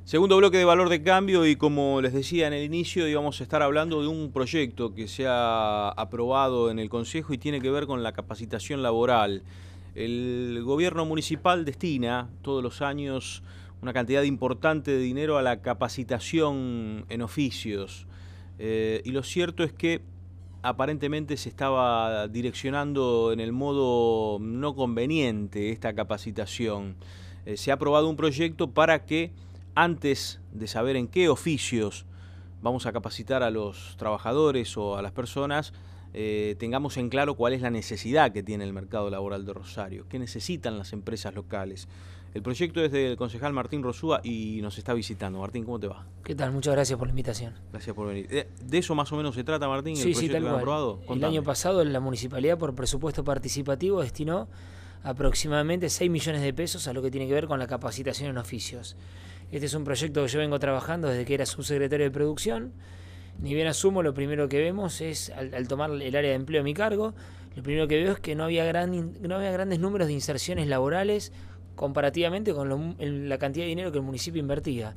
Segundo bloque de Valor de Cambio y como les decía en el inicio, íbamos a estar hablando de un proyecto que se ha aprobado en el Consejo y tiene que ver con la capacitación laboral. El gobierno municipal destina todos los años una cantidad importante de dinero a la capacitación en oficios. Y lo cierto es que aparentemente se estaba direccionando en el modo no conveniente esta capacitación. Se ha aprobado un proyecto para que antes de saber en qué oficios vamos a capacitar a los trabajadores o a las personas, tengamos en claro cuál es la necesidad que tiene el mercado laboral de Rosario, qué necesitan las empresas locales. El proyecto es del concejal Martín Rosúa y nos está visitando. Martín, ¿cómo te va? ¿Qué tal? Muchas gracias por la invitación. Gracias por venir. ¿De eso más o menos se trata, Martín? Sí, ¿El sí, proyecto tal que han cual. aprobado? El Contame. año pasado la municipalidad por presupuesto participativo destinó aproximadamente 6 millones de pesos a lo que tiene que ver con la capacitación en oficios. Este es un proyecto que yo vengo trabajando desde que era subsecretario de producción. Ni bien asumo, lo primero que vemos es, al tomar el área de empleo a mi cargo, lo primero que veo es que no había grandes números de inserciones laborales comparativamente con la cantidad de dinero que el municipio invertía.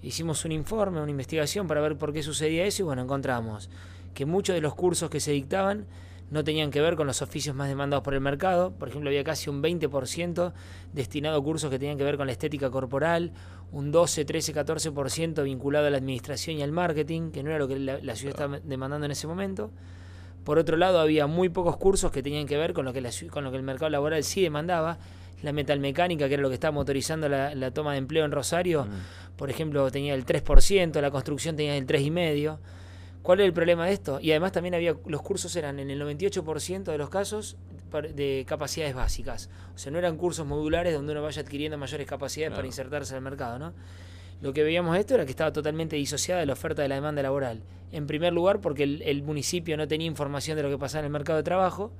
Hicimos un informe, una investigación para ver por qué sucedía eso y bueno, encontramos que muchos de los cursos que se dictaban no tenían que ver con los oficios más demandados por el mercado. Por ejemplo, había casi un 20% destinado a cursos que tenían que ver con la estética corporal, un 12, 13, 14% vinculado a la administración y al marketing, que no era lo que la ciudad estaba demandando en ese momento. Por otro lado, había muy pocos cursos que tenían que ver con lo que el mercado laboral sí demandaba. La metalmecánica, que era lo que estaba motorizando la toma de empleo en Rosario, por ejemplo, tenía el 3%, la construcción tenía el 3,5%. ¿Cuál es el problema de esto? Y además también los cursos eran en el 98% de los casos de capacidades básicas. O sea, no eran cursos modulares donde uno vaya adquiriendo mayores capacidades para insertarse en el mercado, ¿no? Lo que veíamos esto era que estaba totalmente disociada de la oferta de la demanda laboral. En primer lugar, porque el municipio no tenía información de lo que pasaba en el mercado de trabajo.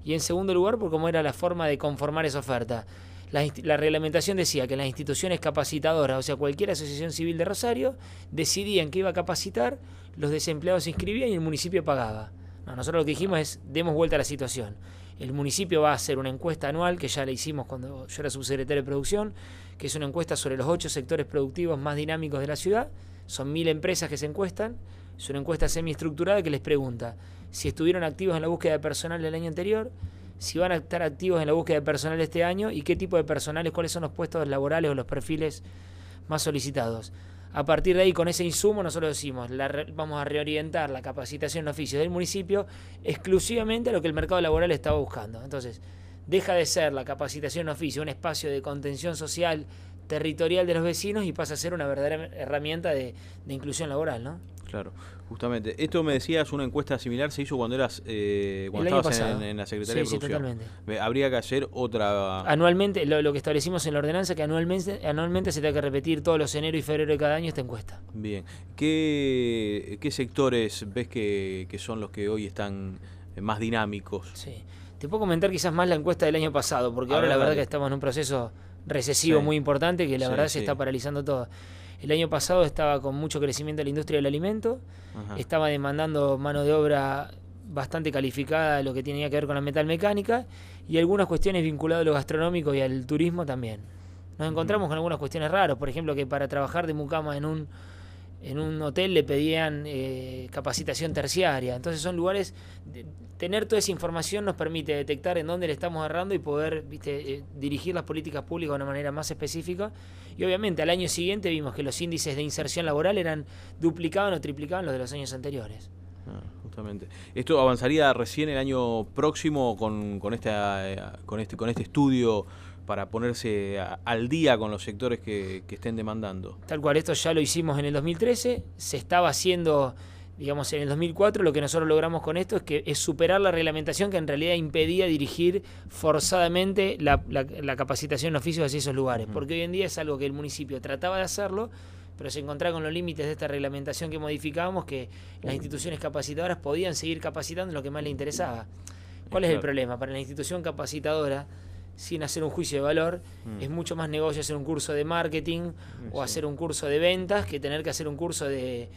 Y en segundo lugar, por cómo era la forma de conformar esa oferta. La reglamentación decía que las instituciones capacitadoras, o sea, cualquier asociación civil de Rosario, decidían que iba a capacitar, los desempleados se inscribían y el municipio pagaba. No, nosotros lo que dijimos es, demos vuelta a la situación. El municipio va a hacer una encuesta anual, que ya la hicimos cuando yo era subsecretario de producción, que es una encuesta sobre los 8 sectores productivos más dinámicos de la ciudad. Son 1000 empresas que se encuestan. Es una encuesta semiestructurada que les pregunta si estuvieron activos en la búsqueda de personal el año anterior, si van a estar activos en la búsqueda de personal este año y qué tipo de personales, cuáles son los puestos laborales o los perfiles más solicitados. A partir de ahí, con ese insumo, nosotros decimos, vamos a reorientar la capacitación en oficios del municipio exclusivamente a lo que el mercado laboral estaba buscando. Entonces, deja de ser la capacitación en oficio un espacio de contención social territorial de los vecinos y pasa a ser una verdadera herramienta de inclusión laboral, ¿no? Claro, justamente. Esto me decías, una encuesta similar se hizo cuando estabas en la Secretaría de Producción. Sí, totalmente. Habría que hacer otra... Anualmente, lo que establecimos en la ordenanza, que anualmente se tiene que repetir todos los enero y febrero de cada año esta encuesta. Bien. ¿Qué sectores ves que son los que hoy están más dinámicos? Sí. Te puedo comentar quizás más la encuesta del año pasado, porque ahora la verdad que estamos en un proceso recesivo muy importante que la verdad se está paralizando todo. El año pasado estaba con mucho crecimiento la industria del alimento, estaba demandando mano de obra bastante calificada de lo que tenía que ver con la metalmecánica y algunas cuestiones vinculadas a lo gastronómico y al turismo también. Nos encontramos con algunas cuestiones raras, por ejemplo que para trabajar de mucama en un hotel le pedían capacitación terciaria. Entonces son lugares, tener toda esa información nos permite detectar en dónde le estamos errando y poder dirigir las políticas públicas de una manera más específica. Y obviamente al año siguiente vimos que los índices de inserción laboral duplicaban o triplicaban los de los años anteriores. Justamente. ¿Esto avanzaría recién el año próximo con este estudio para ponerse al día con los sectores que estén demandando? Tal cual, esto ya lo hicimos en el 2013, se estaba haciendo, digamos, en el 2004. Lo que nosotros logramos con esto es superar la reglamentación que en realidad impedía dirigir forzadamente la capacitación en oficios hacia esos lugares, porque hoy en día es algo que el municipio trataba de hacerlo, pero se encontraba con los límites de esta reglamentación que modificábamos, que las instituciones capacitadoras podían seguir capacitando en lo que más les interesaba. ¿Cuál es el problema? Para la institución capacitadora, sin hacer un juicio de valor, es mucho más negocio hacer un curso de marketing o hacer un curso de ventas que tener que hacer un curso de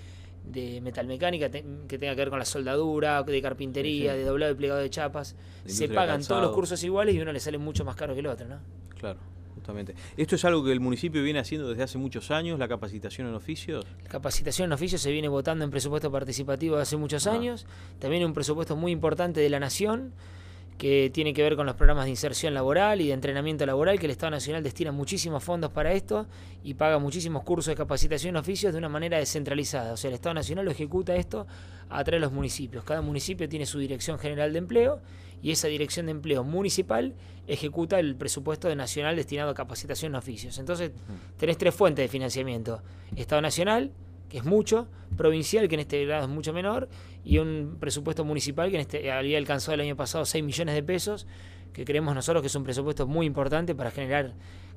metalmecánica que tenga que ver con la soldadura, de carpintería, de doblado y plegado de chapas. Se pagan todos los cursos iguales y uno le sale mucho más caro que el otro, ¿no? Claro. Justamente. ¿Esto es algo que el municipio viene haciendo desde hace muchos años, la capacitación en oficios? La capacitación en oficios se viene votando en presupuesto participativo de hace muchos años. También un presupuesto muy importante de la Nación, que tiene que ver con los programas de inserción laboral y de entrenamiento laboral, que el Estado Nacional destina muchísimos fondos para esto y paga muchísimos cursos de capacitación en oficios de una manera descentralizada. O sea, el Estado Nacional lo ejecuta esto a través de los municipios. Cada municipio tiene su Dirección General de Empleo y esa Dirección de Empleo municipal ejecuta el presupuesto nacional destinado a capacitación en oficios. Entonces, tenés 3 fuentes de financiamiento: Estado Nacional, que es mucho, provincial, que en este grado es mucho menor, y un presupuesto municipal que había alcanzado el año pasado 6 millones de pesos, que creemos nosotros que es un presupuesto muy importante para generar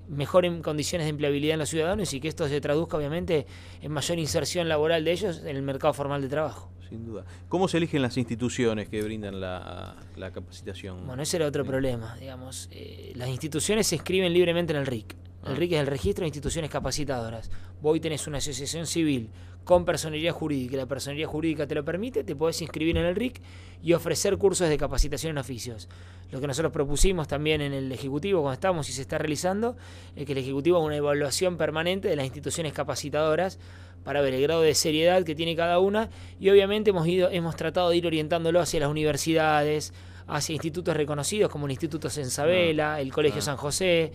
mejores condiciones de empleabilidad en los ciudadanos y que esto se traduzca obviamente en mayor inserción laboral de ellos en el mercado formal de trabajo. Sin duda. ¿Cómo se eligen las instituciones que brindan la capacitación? Bueno, ese era otro problema, digamos. Las instituciones se inscriben libremente en el RIC. El RIC es el Registro de Instituciones Capacitadoras. Vos hoy tenés una asociación civil con personería jurídica, y la personería jurídica te lo permite, te podés inscribir en el RIC y ofrecer cursos de capacitación en oficios. Lo que nosotros propusimos también en el Ejecutivo, cuando estamos y se está realizando, es que el Ejecutivo haga una evaluación permanente de las instituciones capacitadoras para ver el grado de seriedad que tiene cada una, y obviamente hemos tratado de ir orientándolo hacia las universidades, hacia institutos reconocidos como el Instituto Sensabela, el Colegio San José,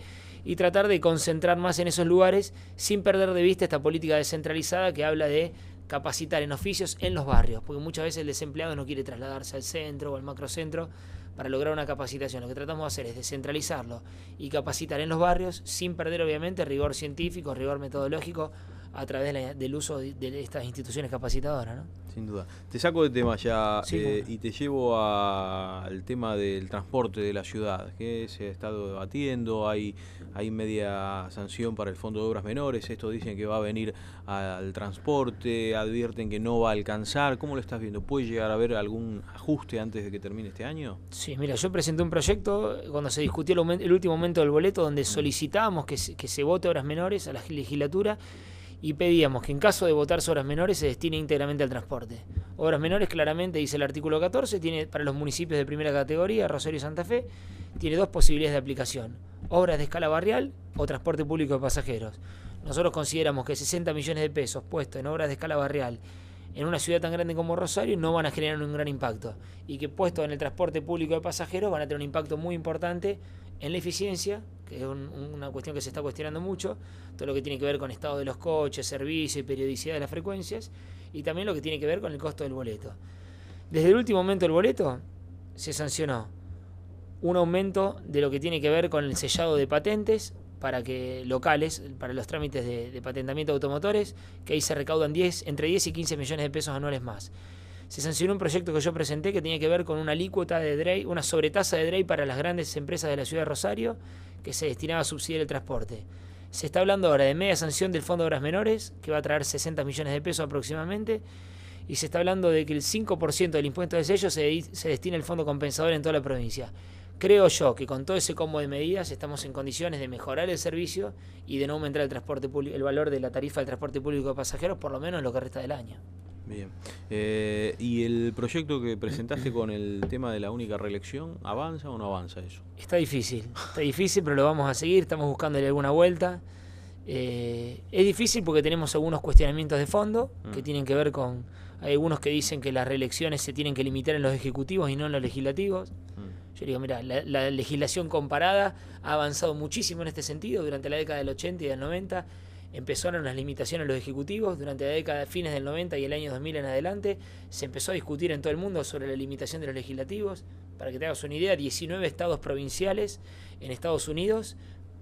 y tratar de concentrar más en esos lugares sin perder de vista esta política descentralizada que habla de capacitar en oficios en los barrios, porque muchas veces el desempleado no quiere trasladarse al centro o al macrocentro para lograr una capacitación. Lo que tratamos de hacer es descentralizarlo y capacitar en los barrios sin perder obviamente rigor científico, rigor metodológico a través del uso de estas instituciones capacitadoras, ¿no? Sin duda. Te saco de tema ya Sí, y te llevo al tema del transporte de la ciudad, que se ha estado debatiendo, hay media sanción para el Fondo de Obras Menores, esto dicen que va a venir al transporte, advierten que no va a alcanzar. ¿Cómo lo estás viendo? ¿Puede llegar a haber algún ajuste antes de que termine este año? Sí, mira, yo presenté un proyecto cuando se discutió el último aumento del boleto, donde solicitábamos que se vote obras menores a la legislatura y pedíamos que en caso de votarse obras menores se destine íntegramente al transporte. Obras menores, claramente, dice el artículo 14, tiene para los municipios de primera categoría, Rosario y Santa Fe, tiene 2 posibilidades de aplicación: obras de escala barrial o transporte público de pasajeros. Nosotros consideramos que 60 millones de pesos puestos en obras de escala barrial en una ciudad tan grande como Rosario no van a generar un gran impacto, y que puestos en el transporte público de pasajeros van a tener un impacto muy importante en la eficiencia, que es una cuestión que se está cuestionando mucho, todo lo que tiene que ver con estado de los coches, servicio y periodicidad de las frecuencias, y también lo que tiene que ver con el costo del boleto. Desde el último aumento del boleto se sancionó un aumento de lo que tiene que ver con el sellado de patentes para los trámites de patentamiento de automotores, que ahí se recaudan entre 10 y 15 millones de pesos anuales más. Se sancionó un proyecto que yo presenté que tenía que ver con una alícuota de DREI, una sobretasa de DREI para las grandes empresas de la ciudad de Rosario, que se destinaba a subsidiar el transporte. Se está hablando ahora de media sanción del Fondo de Obras Menores, que va a traer 60 millones de pesos aproximadamente, y se está hablando de que el 5% del impuesto de sello se destina al fondo compensador en toda la provincia. Creo yo que con todo ese combo de medidas estamos en condiciones de mejorar el servicio y de no aumentar el valor de la tarifa del transporte público de pasajeros, por lo menos en lo que resta del año. Bien. ¿Y el proyecto que presentaste con el tema de la única reelección, avanza o no avanza eso? Está difícil, pero lo vamos a seguir, estamos buscándole alguna vuelta. Es difícil porque tenemos algunos cuestionamientos de fondo que tienen que ver con... Hay algunos que dicen que las reelecciones se tienen que limitar en los ejecutivos y no en los legislativos. Yo digo, mira, la legislación comparada ha avanzado muchísimo en este sentido. Durante la década del 80 y del 90 empezaron las limitaciones a los ejecutivos. Durante la década de fines del 90 y el año 2000 en adelante se empezó a discutir en todo el mundo sobre la limitación de los legislativos. Para que te hagas una idea, 19 estados provinciales en Estados Unidos,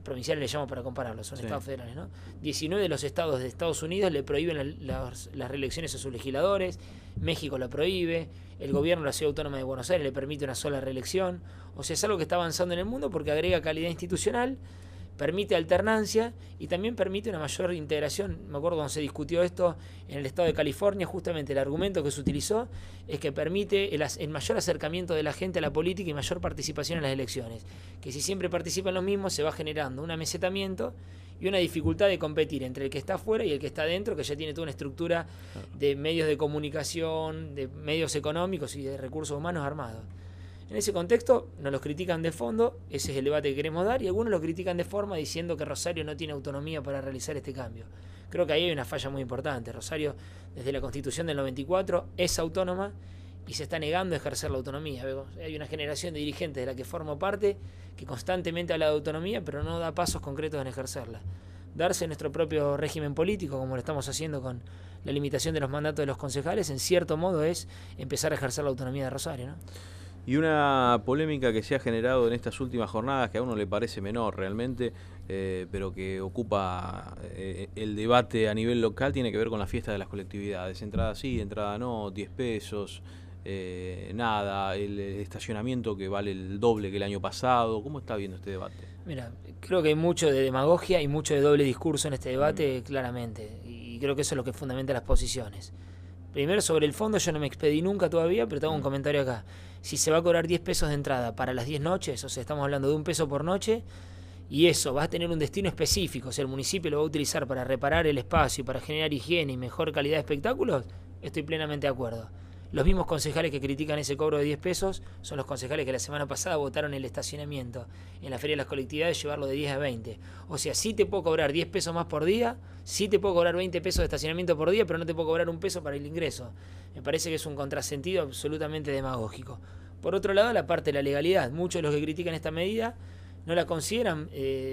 provinciales le llamo para compararlos, son estados federales, ¿no? 19 de los estados de Estados Unidos le prohíben las reelecciones a sus legisladores. México lo prohíbe, el gobierno de la Ciudad Autónoma de Buenos Aires le permite una sola reelección. O sea, es algo que está avanzando en el mundo porque agrega calidad institucional, permite alternancia y también permite una mayor integración. Me acuerdo cuando se discutió esto en el estado de California, justamente el argumento que se utilizó es que permite el mayor acercamiento de la gente a la política y mayor participación en las elecciones. Que si siempre participan los mismos se va generando un amesetamiento y una dificultad de competir entre el que está afuera y el que está adentro, que ya tiene toda una estructura de medios de comunicación, de medios económicos y de recursos humanos armados. En ese contexto nos los critican de fondo, ese es el debate que queremos dar, y algunos lo critican de forma diciendo que Rosario no tiene autonomía para realizar este cambio. Creo que ahí hay una falla muy importante. Rosario, desde la Constitución del 94, es autónoma y se está negando a ejercer la autonomía. Hay una generación de dirigentes de la que formo parte que constantemente habla de autonomía, pero no da pasos concretos en ejercerla. Darse nuestro propio régimen político, como lo estamos haciendo con la limitación de los mandatos de los concejales, en cierto modo es empezar a ejercer la autonomía de Rosario, ¿no? Y una polémica que se ha generado en estas últimas jornadas, que a uno le parece menor realmente, pero que ocupa el debate a nivel local, tiene que ver con la fiesta de las colectividades. Entrada sí, entrada no, 10 pesos, nada, el estacionamiento que vale el doble que el año pasado. ¿Cómo está viendo este debate? Mira, creo que hay mucho de demagogia y mucho de doble discurso en este debate, claramente, y creo que eso es lo que fundamenta las posiciones. Primero, sobre el fondo yo no me expedí nunca todavía, pero tengo un comentario acá. Si se va a cobrar 10 pesos de entrada para las 10 noches, o sea, estamos hablando de 1 peso por noche, y eso va a tener un destino específico, o sea, el municipio lo va a utilizar para reparar el espacio y para generar higiene y mejor calidad de espectáculos, estoy plenamente de acuerdo. Los mismos concejales que critican ese cobro de 10 pesos son los concejales que la semana pasada votaron el estacionamiento en la Feria de las Colectividades, llevarlo de 10 a 20. O sea, sí te puedo cobrar 10 pesos más por día, sí te puedo cobrar 20 pesos de estacionamiento por día, pero no te puedo cobrar 1 peso para el ingreso. Me parece que es un contrasentido absolutamente demagógico. Por otro lado, la parte de la legalidad. Muchos de los que critican esta medida no la consideran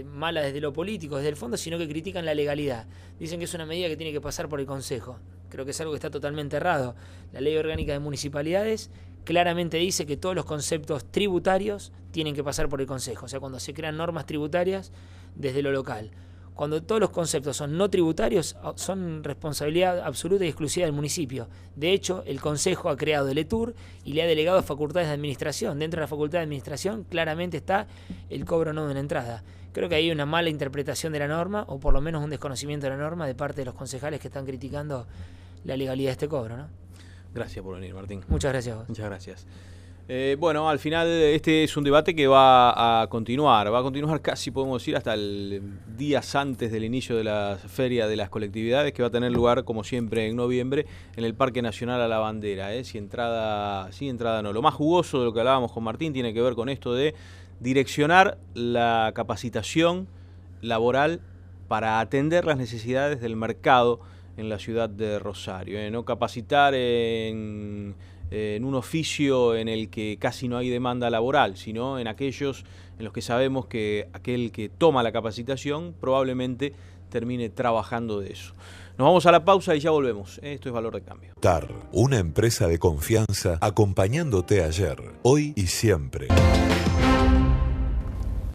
mala desde lo político, desde el fondo, sino que critican la legalidad. Dicen que es una medida que tiene que pasar por el Consejo. Creo que es algo que está totalmente errado. La Ley Orgánica de Municipalidades claramente dice que todos los conceptos tributarios tienen que pasar por el Consejo. O sea, cuando se crean normas tributarias desde lo local. Cuando todos los conceptos son no tributarios, son responsabilidad absoluta y exclusiva del municipio. De hecho, el Consejo ha creado el ETUR y le ha delegado facultades de administración. Dentro de la facultad de administración claramente está el cobro no de una entrada. Creo que hay una mala interpretación de la norma, o por lo menos un desconocimiento de la norma de parte de los concejales que están criticando la legalidad de este cobro, ¿no? Gracias por venir, Martín. Muchas gracias a vos. Muchas gracias. Bueno, al final este es un debate que va a continuar casi, podemos decir, hasta el días antes del inicio de la Feria de las Colectividades, que va a tener lugar, como siempre, en noviembre, en el Parque Nacional a la Bandera. Si entrada sí, entrada no. Lo más jugoso de lo que hablábamos con Martín tiene que ver con esto de direccionar la capacitación laboral para atender las necesidades del mercado en la ciudad de Rosario. No capacitar en un oficio en el que casi no hay demanda laboral, sino en aquellos en los que sabemos que aquel que toma la capacitación probablemente termine trabajando de eso. Nos vamos a la pausa y ya volvemos. Esto es Valor de Cambio. TAR, una empresa de confianza acompañándote ayer, hoy y siempre.